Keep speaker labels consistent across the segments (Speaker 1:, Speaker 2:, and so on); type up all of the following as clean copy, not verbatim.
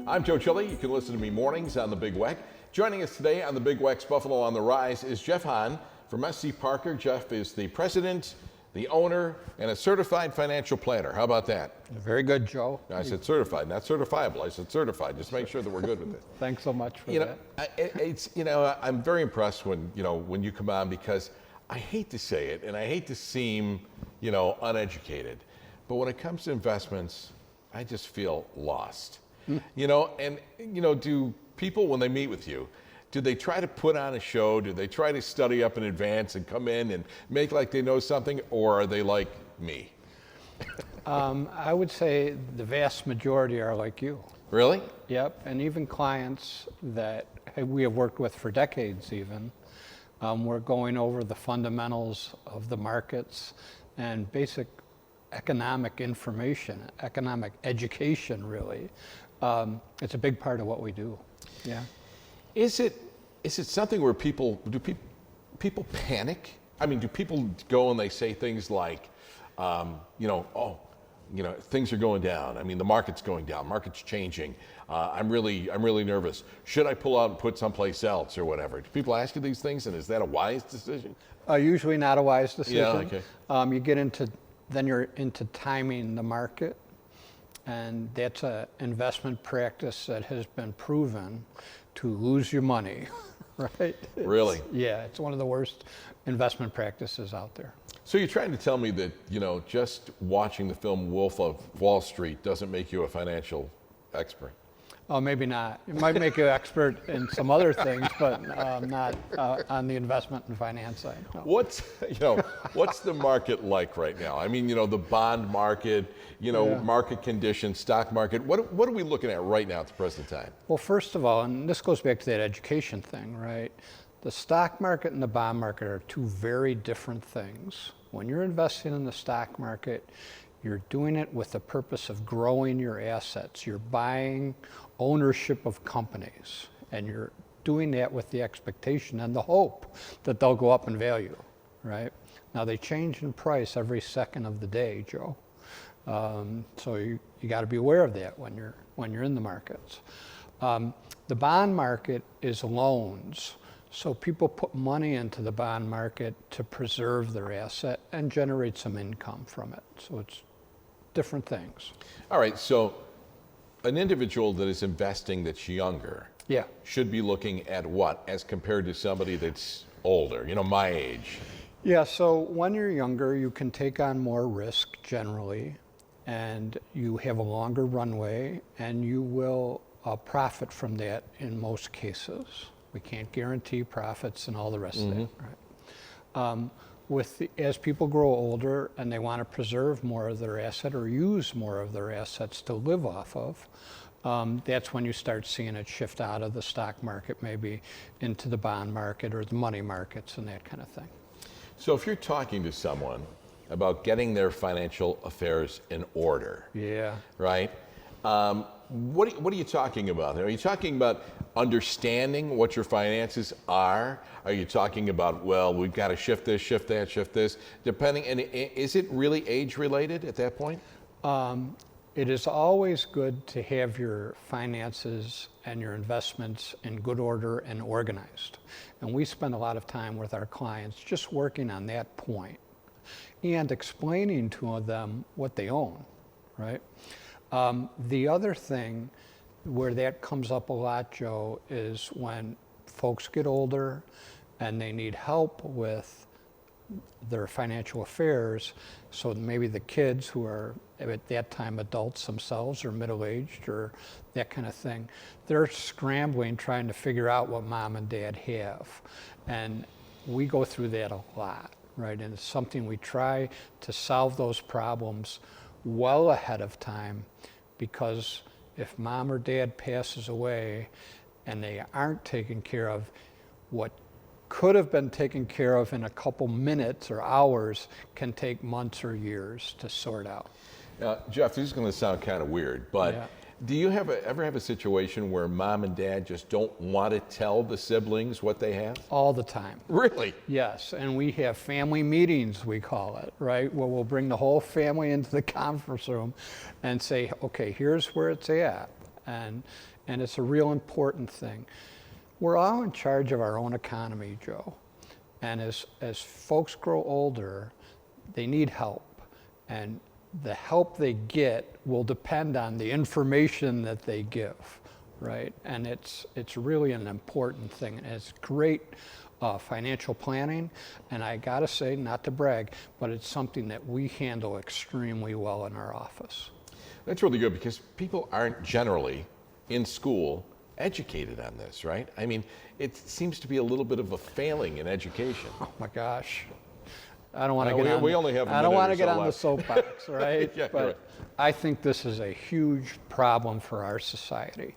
Speaker 1: I'm Joe Chile. You can listen to me mornings on the Big Weck. Joining us today on the Big Weck's Buffalo on the Rise is Jeff Hahn from SC Parker. Jeff is the president, the owner, and a certified financial planner. How about that?
Speaker 2: Very good, Joe.
Speaker 1: I said certified, not certifiable. I said certified. Just make sure that we're good with it.
Speaker 2: Thanks so much for that.
Speaker 1: It's I'm very impressed when you come on, because I hate to say it and I hate to seem uneducated, but when it comes to investments, I just feel lost. Do people, when they meet with you, do they try to put on a show? Do they try to study up in advance and come in and make like they know something, or are they like me?
Speaker 2: I would say the vast majority are like you.
Speaker 1: Really?
Speaker 2: Yep, and even clients that we have worked with for decades even, we're going over the fundamentals of the markets and basic economic information, economic education really. It's a big part of what we do. Yeah. Is it something where people panic? I mean, do people go and they say things like, things are going down. I mean, the market's going down. Market's changing. I'm really nervous. Should I pull out and put someplace else or whatever? Do people ask you these things, and is that a wise decision? Usually not a wise decision.
Speaker 1: Yeah. Okay.
Speaker 2: You're into timing the market, and that's an investment practice that has been proven to lose your money, right?
Speaker 1: Really?
Speaker 2: It's one of the worst investment practices out there.
Speaker 1: So you're trying to tell me that, just watching the film Wolf of Wall Street doesn't make you a financial expert?
Speaker 2: Oh, maybe not. It might make you an expert in some other things, but not on the investment and finance side. No.
Speaker 1: What's the market like right now? I mean, the bond market, market conditions, stock market. What are we looking at right now at the present time?
Speaker 2: Well, first of all, and this goes back to that education thing, right? The stock market and the bond market are two very different things. When you're investing in the stock market, you're doing it with the purpose of growing your assets. You're buying ownership of companies, and you're doing that with the expectation and the hope that they'll go up in value, right? Now, they change in price every second of the day, Joe. So you got to be aware of that when you're in the markets. The bond market is loans. So people put money into the bond market to preserve their asset and generate some income from it. So it's different things.
Speaker 1: All right, so an individual that is investing that's younger should be looking at what as compared to somebody that's older, my age?
Speaker 2: Yeah, so when you're younger, you can take on more risk generally, and you have a longer runway, and you will profit from that in most cases. We can't guarantee profits and all the rest of that, right? As people grow older and they want to preserve more of their asset or use more of their assets to live off of, that's when you start seeing it shift out of the stock market, maybe into the bond market or the money markets and that kind of thing.
Speaker 1: So if you're talking to someone about getting their financial affairs in order, right? What are you talking about? Are you talking about understanding what your finances are? Are you talking about, well, we've got to shift this, shift that, shift this, depending, and is it really age related at that point?
Speaker 2: It is always good to have your finances and your investments in good order and organized. And we spend a lot of time with our clients just working on that point and explaining to them what they own, right? The other thing where that comes up a lot, Joe, is when folks get older and they need help with their financial affairs. So maybe the kids who are at that time adults themselves or middle-aged or that kind of thing, they're scrambling trying to figure out what mom and dad have. And we go through that a lot, right? And it's something we try to solve those problems well ahead of time, because if mom or dad passes away and they aren't taken care of, what could have been taken care of in a couple minutes or hours can take months or years to sort out.
Speaker 1: Jeff, this is going to sound kind of weird, but do you ever have a situation where mom and dad just don't want to tell the siblings what they have?
Speaker 2: All the time.
Speaker 1: Really?
Speaker 2: Yes, and we have family meetings, we call it, right? Where we'll bring the whole family into the conference room and say, okay, here's where it's at. and it's a real important thing. We're all in charge of our own economy, Joe. And as folks grow older, they need help. And the help they get will depend on the information that they give, right? And it's really an important thing. And it's great financial planning. And I gotta say, not to brag, but it's something that we handle extremely well in our office.
Speaker 1: That's really good because people aren't generally in school educated on this, right? I mean, it seems to be a little bit of a failing in education.
Speaker 2: Oh my gosh. I don't want to get on.
Speaker 1: We only have a
Speaker 2: I don't
Speaker 1: minute
Speaker 2: want
Speaker 1: or
Speaker 2: to get
Speaker 1: so
Speaker 2: on the
Speaker 1: left.
Speaker 2: soapbox, right?
Speaker 1: Yeah,
Speaker 2: but
Speaker 1: right.
Speaker 2: I think this is a huge problem for our society,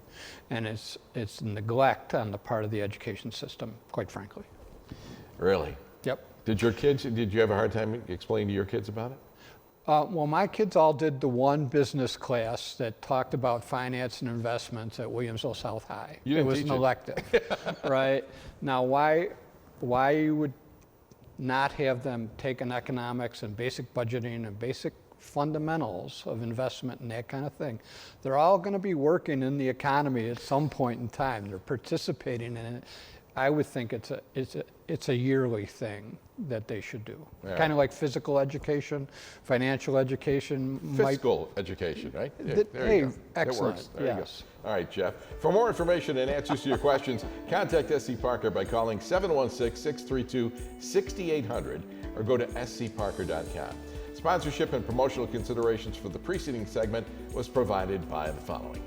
Speaker 2: and it's neglect on the part of the education system, quite frankly.
Speaker 1: Really?
Speaker 2: Yep.
Speaker 1: Did you have a hard time explaining to your kids about it?
Speaker 2: Well, my kids all did the one business class that talked about finance and investments at Williamsville South High.
Speaker 1: You didn't
Speaker 2: It was
Speaker 1: teach
Speaker 2: an
Speaker 1: it.
Speaker 2: elective, right? Now, why you would not have them take an economics and basic budgeting and basic fundamentals of investment and that kind of thing? They're all going to be working in the economy at some point in time. They're participating in it. I would think it's a yearly thing that they should do.
Speaker 1: All
Speaker 2: Kind of like physical education, financial education.
Speaker 1: Fiscal education, right? Yeah, there
Speaker 2: hey,
Speaker 1: you go.
Speaker 2: excellent.
Speaker 1: It works. There
Speaker 2: Yes.
Speaker 1: you go. All right, Jeff. For more information and answers to your questions, contact SC Parker by calling 716-632-6800 or go to scparker.com. Sponsorship and promotional considerations for the preceding segment was provided by the following.